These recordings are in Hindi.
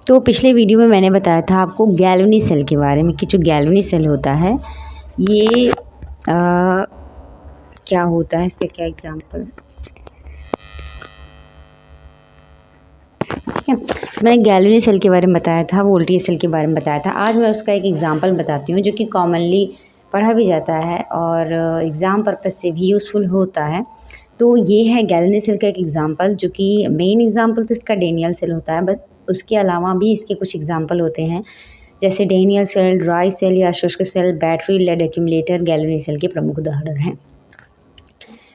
तो पिछले वीडियो में मैंने बताया था आपको गैल्वेनी सेल के बारे में कि जो गैल्वेनी सेल होता है ये क्या होता है, इसका क्या एग्जांपल। ठीक है, मैंने गैल्वेनी सेल के बारे में बताया था, वोल्टेज सेल के बारे में बताया था। आज मैं उसका एक एग्जांपल बताती हूँ जो कि कॉमनली पढ़ा भी जाता है और एग्ज़ाम पर्पज़ से भी यूज़फुल होता है। तो ये है गैल्वेनी सेल का एक एग्जांपल, जो कि मेन एग्जांपल तो इसका डेनियल सेल होता है, बट उसके अलावा भी इसके कुछ एग्जांपल होते हैं, जैसे डेनियल सेल, ड्राई सेल या शुष्क cell, battery lead accumulator Galvani cell के प्रमुख उदाहरण हैं।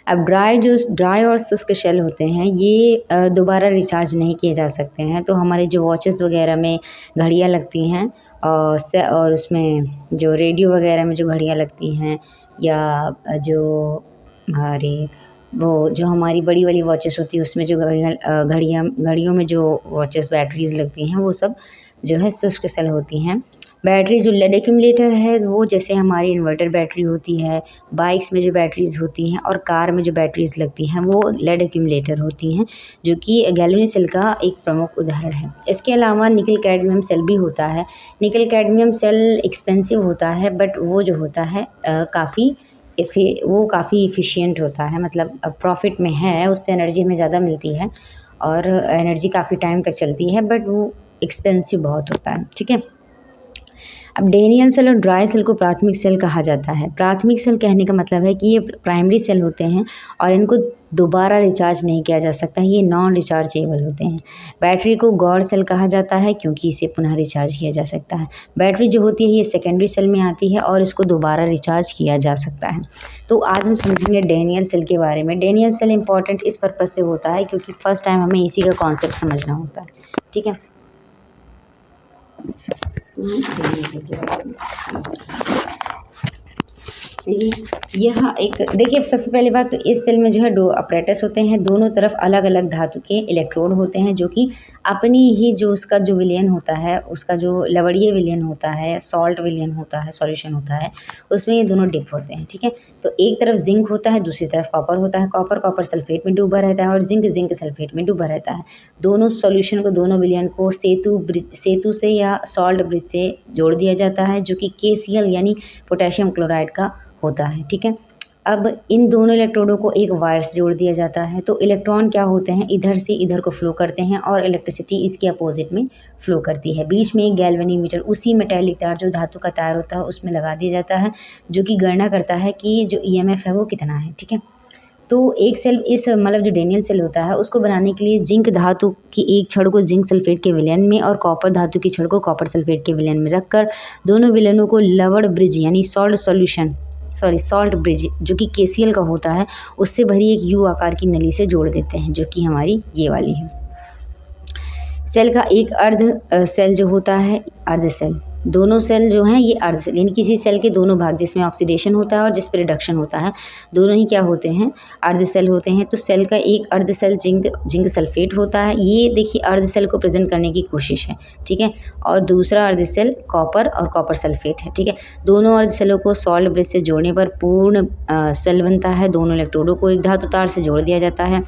अब ड्राई और शुष्क सेल होते हैं ये दोबारा रिचार्ज नहीं किए जा सकते हैं। तो हमारे जो वॉचेस वगैरह में घड़ियाँ लगती हैं और उसमें जो रेडियो वगैरह में जो घड़ियाँ लगती हैं, या जो हमारी वो जो हमारी बड़ी वाली वॉचेस होती है उसमें जो घड़ियों में जो वॉचेस बैटरीज लगती हैं वो सब जो है शुष्क सेल होती हैं। बैटरी जो लेड एक्यूमुलेटर है वो जैसे हमारी इन्वर्टर बैटरी होती है, बाइक्स में जो बैटरीज होती हैं और कार में जो बैटरीज लगती हैं वो लेड एक्यूमुलेटर होती हैं, जो कि गैल्वेनी सेल का एक प्रमुख उदाहरण है। इसके अलावा निकल कैडमियम सेल भी होता है। निकल कैडमियम सेल एक्सपेंसिव होता है, बट वो जो होता है काफ़ी इफ़िशियंट होता है, मतलब प्रॉफिट में है, उससे एनर्जी हमें ज़्यादा मिलती है और एनर्जी काफ़ी टाइम तक चलती है, बट वो एक्सपेंसिव बहुत होता है। ठीक है, अब डेनियल सेल और ड्राई सेल को प्राथमिक सेल कहा जाता है। प्राथमिक सेल कहने का मतलब है कि ये प्राइमरी सेल होते हैं और इनको दोबारा रिचार्ज नहीं किया जा सकता, ये नॉन रिचार्जेबल होते हैं। बैटरी को गौड़ सेल कहा जाता है क्योंकि इसे पुनः रिचार्ज किया जा सकता है। बैटरी जो होती है ये सेकेंडरी सेल में आती है और इसको दोबारा रिचार्ज किया जा सकता है। तो आज हम समझेंगे डेनियल सेल के बारे में। डेनियल सेल इंपॉर्टेंट इस पर्पज़ से होता है क्योंकि फर्स्ट टाइम हमें इसी का कॉन्सेप्ट समझना होता है। ठीक है, यह एक देखिए, सबसे पहली बात तो इस सेल में जो है दो अपरेटस होते हैं, दोनों तरफ अलग अलग धातु के इलेक्ट्रोड होते हैं, जो कि अपनी ही जो उसका जो विलयन होता है, उसका जो लवणीय विलयन होता है, सॉल्ट विलयन होता है, सॉल्यूशन होता है, उसमें ये दोनों डिप होते हैं। ठीक है, तो एक तरफ जिंक होता है, दूसरी तरफ कॉपर होता है। कॉपर सल्फेट में डूबा रहता है और जिंक सल्फेट में डूबा रहता है। दोनों सॉल्यूशन को, दोनों विलयन को सेतु से या सॉल्ट ब्रिज से जोड़ दिया जाता है, जो कि KCl यानी पोटेशियम क्लोराइड का होता है। ठीक है, अब इन दोनों इलेक्ट्रोडों को एक वायर से जोड़ दिया जाता है। तो इलेक्ट्रॉन क्या होते हैं, इधर से इधर को फ्लो करते हैं और इलेक्ट्रिसिटी इसके अपोजिट में फ्लो करती है। बीच में एक गैल्वेनीमीटर, उसी मेटेलिक तार जो धातु का तार होता है उसमें लगा दिया जाता है, जो कि गणना करता है कि जो EMF है वो कितना है। ठीक है, तो एक सेल इस मतलब जो डेनियल सेल होता है उसको बनाने के लिए जिंक धातु की एक छड़ को जिंक सल्फेट के विलयन में और कॉपर धातु की छड़ को कॉपर सल्फेट के विलयन में रखकर दोनों विलयनों को लवण ब्रिज यानी सॉल्ट ब्रिज जो कि KCl का होता है उससे भरी एक U आकार की नली से जोड़ देते हैं, जो कि हमारी ये वाली है। सेल का एक अर्ध सेल जो होता है, अर्ध सेल, दोनों सेल जो हैं ये अर्ध सेल, यानी किसी सेल के दोनों भाग जिसमें ऑक्सीडेशन होता है और जिस पर रिडक्शन होता है, दोनों ही क्या होते हैं, अर्ध सेल होते हैं। तो सेल का एक अर्ध सेल जिंक सल्फेट होता है, ये देखिए अर्ध सेल को प्रेजेंट करने की कोशिश है। ठीक है, और दूसरा अर्ध सेल कॉपर और कॉपर सल्फेट है। ठीक है, दोनों अर्ध सेलों को सॉल्ट ब्रिज से जोड़ने पर पूर्ण सेल बनता है। दोनों इलेक्ट्रोडों को एक धातु तार से जोड़ दिया जाता है।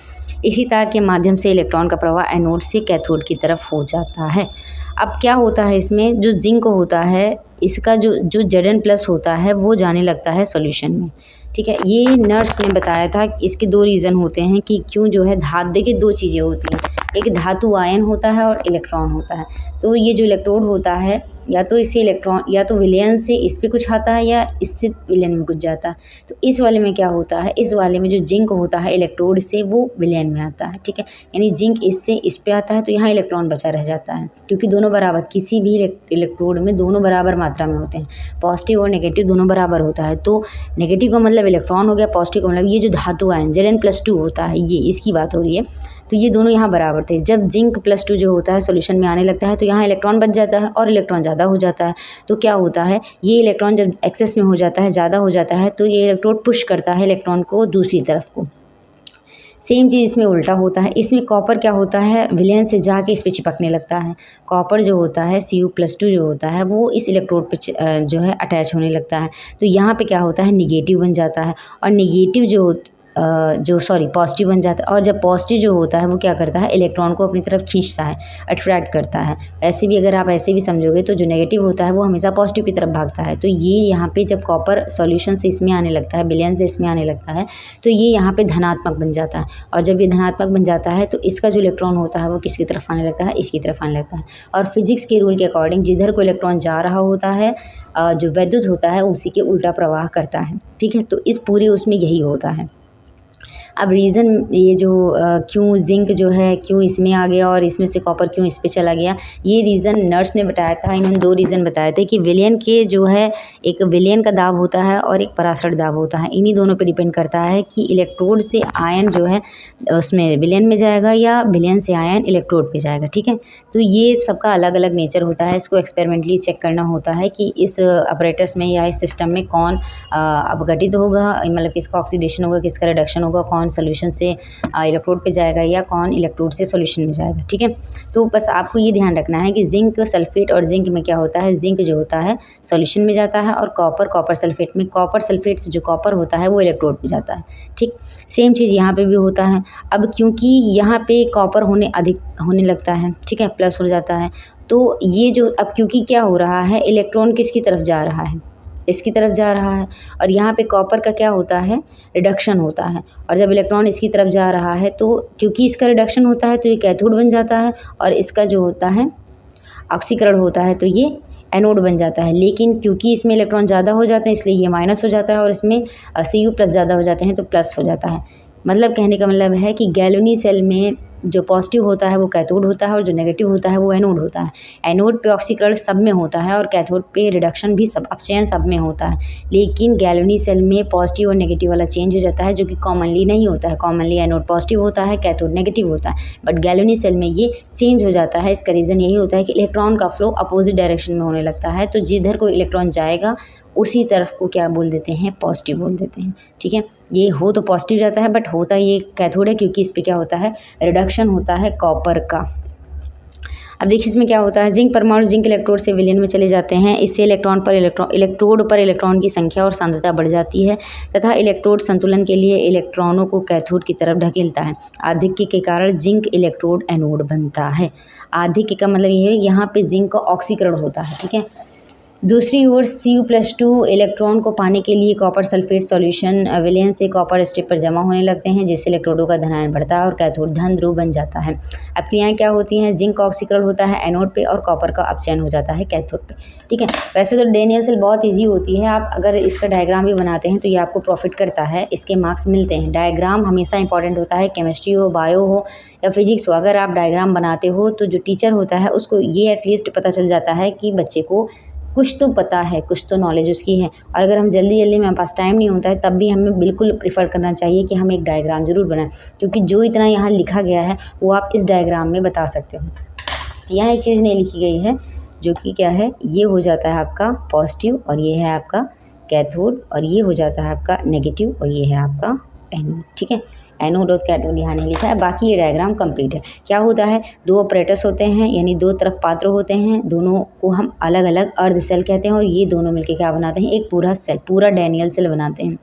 इसी तार के माध्यम से इलेक्ट्रॉन का प्रवाह एनोड से कैथोड की तरफ हो जाता है। अब क्या होता है, इसमें जो जिंक होता है इसका जो Zn+ होता है वो जाने लगता है सॉल्यूशन में। ठीक है, ये नर्स ने बताया था, इसके दो रीज़न होते हैं कि क्यों जो है देखिए दो चीज़ें होती हैं, एक धातु आयन होता है और इलेक्ट्रॉन होता है। तो ये जो इलेक्ट्रोड होता है या तो इससे इलेक्ट्रॉन या तो विलयन से इस पे कुछ आता है या इससे विलयन में कुछ जाता है। तो इस वाले में क्या होता है, इस वाले में जो जिंक होता है इलेक्ट्रोड से वो विलयन में आता है। ठीक है, यानी जिंक इससे इस पे आता है तो यहाँ इलेक्ट्रॉन बचा रह जाता है, क्योंकि दोनों बराबर, किसी भी इलेक्ट्रोड में दोनों बराबर मात्रा में होते हैं, पॉजिटिव और नेगेटिव दोनों बराबर होता है। तो नेगेटिव का मतलब इलेक्ट्रॉन हो गया, पॉजिटिव का मतलब ये जो धातु आयन Zn+2 होता है, ये इसकी बात हो रही है। तो ये दोनों यहाँ बराबर थे। जब जिंक+2 जो होता है सॉल्यूशन में आने लगता है तो यहाँ इलेक्ट्रॉन बच जाता है और इलेक्ट्रॉन ज़्यादा हो जाता है। तो क्या होता है, ये इलेक्ट्रॉन जब एक्सेस में हो जाता है, ज़्यादा हो जाता है, तो ये इलेक्ट्रोड पुश करता है इलेक्ट्रॉन को दूसरी तरफ को। सेम चीज़ इसमें उल्टा होता है। इसमें कॉपर क्या होता है, विलयन से जाके इस पे चिपकने लगता है। कॉपर जो होता है Cu+2 जो होता है वो इस इलेक्ट्रोड पे जो है अटैच होने लगता है। तो यहाँ पे क्या होता है, निगेटिव बन जाता है और निगेटिव जो पॉजिटिव बन जाता है। और जब पॉजिटिव जो होता है वो क्या करता है, इलेक्ट्रॉन को अपनी तरफ खींचता है, अट्रैक्ट करता है। ऐसे भी अगर आप ऐसे भी समझोगे तो जो नेगेटिव होता है वो हमेशा पॉजिटिव की तरफ भागता है। तो ये यहाँ पे जब कॉपर सॉल्यूशन से इसमें आने लगता है, विलयन से इसमें आने लगता है, तो ये यहाँ पे धनात्मक बन जाता है। और जब ये धनात्मक बन जाता है तो इसका जो इलेक्ट्रॉन होता है वो किसकी तरफ आने लगता है, इसकी तरफ आने लगता है। और फिजिक्स के रूल के अकॉर्डिंग जिधर को इलेक्ट्रॉन जा रहा होता है, जो वैद्युत होता है उसी के उल्टा प्रवाह करता है। ठीक है, तो इस पूरे उसमें यही होता है। अब रीज़न ये जो क्यों जिंक जो है क्यों इसमें आ गया और इसमें से कॉपर क्यों इस पे चला गया, ये रीज़न नर्स ने बताया था। इन्होंने 2 रीज़न बताए थे कि विलयन के जो है, एक विलयन का दाब होता है और एक परासर दाब होता है। इन्हीं दोनों पे डिपेंड करता है कि इलेक्ट्रोड से आयन जो है उसमें विलयन में जाएगा या विलयन से आयन इलेक्ट्रोड पे जाएगा। ठीक है, तो ये सबका अलग अलग नेचर होता है। इसको एक्सपेरिमेंटली चेक करना होता है कि इस अपरेटस में या इस सिस्टम में कौन अपघटित होगा, मतलब किसका ऑक्सीडेशन होगा, किसका रिडक्शन होगा, कौन सॉल्यूशन से इलेक्ट्रोड पे जाएगा या कौन इलेक्ट्रोड से सॉल्यूशन में जाएगा। ठीक है, तो बस आपको ये ध्यान रखना है कि जिंक सल्फेट और जिंक में क्या होता है, जिंक जो होता है सॉल्यूशन में जाता है और कॉपर सल्फेट में, कॉपर सल्फेट से जो कॉपर होता है वो इलेक्ट्रोड पे जाता है। ठीक, सेम चीज़ यहाँ पे भी होता है। अब क्योंकि यहाँ पे कॉपर अधिक होने लगता है, ठीक है, प्लस हो जाता है, तो ये जो अब क्योंकि क्या हो रहा है, इलेक्ट्रॉन किसकी तरफ जा रहा है, इसकी तरफ जा रहा है। और यहाँ पे कॉपर का क्या होता है, रिडक्शन होता है। और जब इलेक्ट्रॉन इसकी तरफ जा रहा है तो क्योंकि इसका रिडक्शन होता है तो ये कैथोड बन जाता है, और इसका जो होता है ऑक्सीकरण होता है तो ये एनोड बन जाता है। लेकिन क्योंकि इसमें इलेक्ट्रॉन ज़्यादा हो जाते हैं इसलिए ये माइनस हो जाता है, और इसमें Cu प्लस ज़्यादा हो जाते हैं तो प्लस हो जाता है। मतलब कहने का मतलब है कि गैल्वेनी सेल में जो पॉजिटिव होता है वो कैथोड होता है और जो नेगेटिव होता है वो एनोड होता है। एनोड पे ऑक्सीकरण सब में होता है और कैथोड पे रिडक्शन भी सब, अपचयन सब में होता है। लेकिन गैल्वेनी सेल में पॉजिटिव और नेगेटिव वाला चेंज हो जाता है, जो कि कॉमनली नहीं होता है। कॉमनली एनोड पॉजिटिव होता है, कैथोड नेगेटिव होता है, बट गैल्वेनी सेल में ये चेंज हो जाता है। इसका रीज़न यही होता है कि इलेक्ट्रॉन का फ्लो अपोजिट डायरेक्शन में होने लगता है। तो जिधर कोई इलेक्ट्रॉन जाएगा उसी तरफ को क्या बोल देते हैं, पॉजिटिव बोल देते हैं। ठीक है, ये हो तो पॉजिटिव जाता है, बट होता ये कैथोड है क्योंकि इस पे क्या होता है, रिडक्शन होता है कॉपर का। अब देखिए इसमें क्या होता है, जिंक परमाणु जिंक इलेक्ट्रोड से विलयन में चले जाते हैं। इससे इलेक्ट्रोड पर इलेक्ट्रॉन की संख्या और सांद्रता बढ़ जाती है तथा इलेक्ट्रोड संतुलन के लिए इलेक्ट्रॉनों को कैथोड की तरफ ढकेलता है। आधिक्य के कारण जिंक इलेक्ट्रोड एनोड बनता है। आधिक्य का मतलब ये है यहाँ पे जिंक का ऑक्सीकरण होता है। ठीक है, दूसरी ओर Cu+2 इलेक्ट्रॉन को पाने के लिए कॉपर सल्फेट सॉल्यूशन विलयन से कॉपर स्ट्रिप पर जमा होने लगते हैं, जिससे इलेक्ट्रोडों का धनायन बढ़ता है और कैथोड धन ध्रुव बन जाता है। अब क्रियाएं क्या होती हैं, जिंक का ऑक्सीकरण होता है एनोड पे और कॉपर का अपचयन हो जाता है कैथोड पे। ठीक है, वैसे तो डैनियल सेल बहुत ईजी होती है, आप अगर इसका डायग्राम भी बनाते हैं तो ये आपको प्रॉफिट करता है, इसके मार्क्स मिलते हैं। डायग्राम हमेशा इंपॉर्टेंट होता है, केमिस्ट्री हो, बायो हो या फिजिक्स हो, अगर आप डायग्राम बनाते हो तो जो टीचर होता है उसको ये एटलीस्ट पता चल जाता है कि बच्चे को कुछ तो पता है, कुछ तो नॉलेज उसकी है। और अगर हम जल्दी जल्दी में हमारे पास टाइम नहीं होता है तब भी हमें बिल्कुल प्रीफर करना चाहिए कि हम एक डायग्राम ज़रूर बनाएं, क्योंकि जो इतना यहाँ लिखा गया है वो आप इस डायग्राम में बता सकते हो। यहाँ एक चीज़ नहीं लिखी गई है जो कि क्या है, ये हो जाता है आपका पॉजिटिव और ये है आपका कैथोड, और ये हो जाता है आपका नेगेटिव और ये है आपका एनोड। ठीक है, एनोड और कैथोड यहाँ नहीं लिखा है, बाकी ये डायग्राम कंप्लीट है। क्या होता है, 2 ऑपरेटर्स होते हैं, यानी 2 तरफ पात्र होते हैं, दोनों को हम अलग अलग अर्ध सेल कहते हैं, और ये दोनों मिलकर क्या बनाते हैं, एक पूरा सेल, पूरा डैनियल सेल बनाते हैं।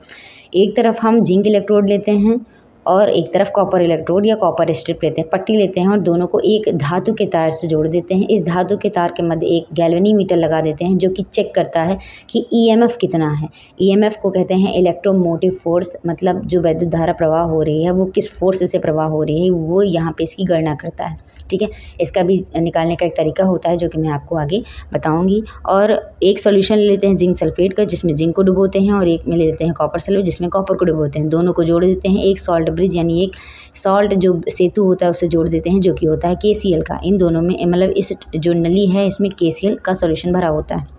एक तरफ हम जिंक इलेक्ट्रोड लेते हैं और एक तरफ कॉपर इलेक्ट्रोड या कॉपर स्ट्रिप लेते हैं, पट्टी लेते हैं और दोनों को एक धातु के तार से जोड़ देते हैं। इस धातु के तार के मध्य एक गैल्वेनीमीटर लगा देते हैं जो कि चेक करता है कि ईएमएफ कितना है। ईएमएफ को कहते हैं इलेक्ट्रोमोटिव फोर्स, मतलब जो वैद्युत धारा प्रवाह हो रही है वो किस फोर्स से प्रवाह हो रही है, वो यहाँ पे इसकी गणना करता है। ठीक है, इसका भी निकालने का एक तरीका होता है जो कि मैं आपको आगे बताऊंगी। और एक सॉल्यूशन ले लेते हैं जिंक सल्फेट का, जिसमें जिंक को डुबोते हैं, और एक में ले लेते हैं कॉपर सल्फेट जिसमें कॉपर को डुबोते हैं। दोनों को जोड़ देते हैं, एक सॉल्ट ब्रिज यानी एक सॉल्ट जो सेतु होता है उसे जोड़ देते हैं, जो कि होता है KCl का। इन दोनों में मतलब इस जो नली है इसमें KCl का सॉल्यूशन भरा होता है।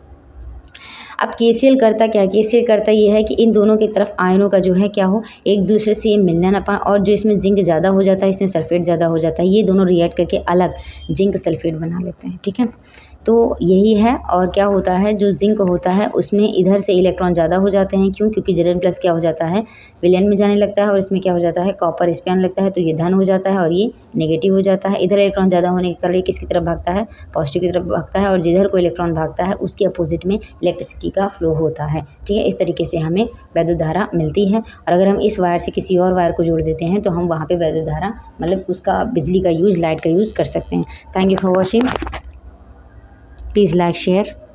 अब KCl करता क्या है, KCl करता ये है कि इन दोनों की तरफ आयनों का जो है क्या हो, एक दूसरे से ये मिलना ना पाए, और जो इसमें जिंक ज़्यादा हो जाता है इसमें सल्फेट ज़्यादा हो जाता है, ये दोनों रिएक्ट करके अलग जिंक सल्फेट बना लेते हैं। ठीक है, तो यही है। और क्या होता है, जो जिंक होता है उसमें इधर से इलेक्ट्रॉन ज़्यादा हो जाते हैं, क्यों, क्योंकि Zn+ क्या हो जाता है, विलयन में जाने लगता है, और इसमें क्या हो जाता है, कॉपर इस पे आने लगता है, तो ये धन हो जाता है और ये नेगेटिव हो जाता है। इधर इलेक्ट्रॉन ज़्यादा होने के कारण किसकी तरफ भागता है, पॉजिटिव की तरफ भागता है, और जिधर कोई इलेक्ट्रॉन भागता है उसके अपोजिट में इलेक्ट्रिसिटी इलेक्ट्रिसिटी का फ्लो होता है। ठीक है, इस तरीके से हमें वैद्युत धारा मिलती है। और अगर हम इस वायर से किसी और वायर को जोड़ देते हैं तो हम वहाँ पे वैद्युत धारा मतलब उसका बिजली का यूज़, लाइट का यूज़ कर सकते हैं। Thank you for watching. Please like share.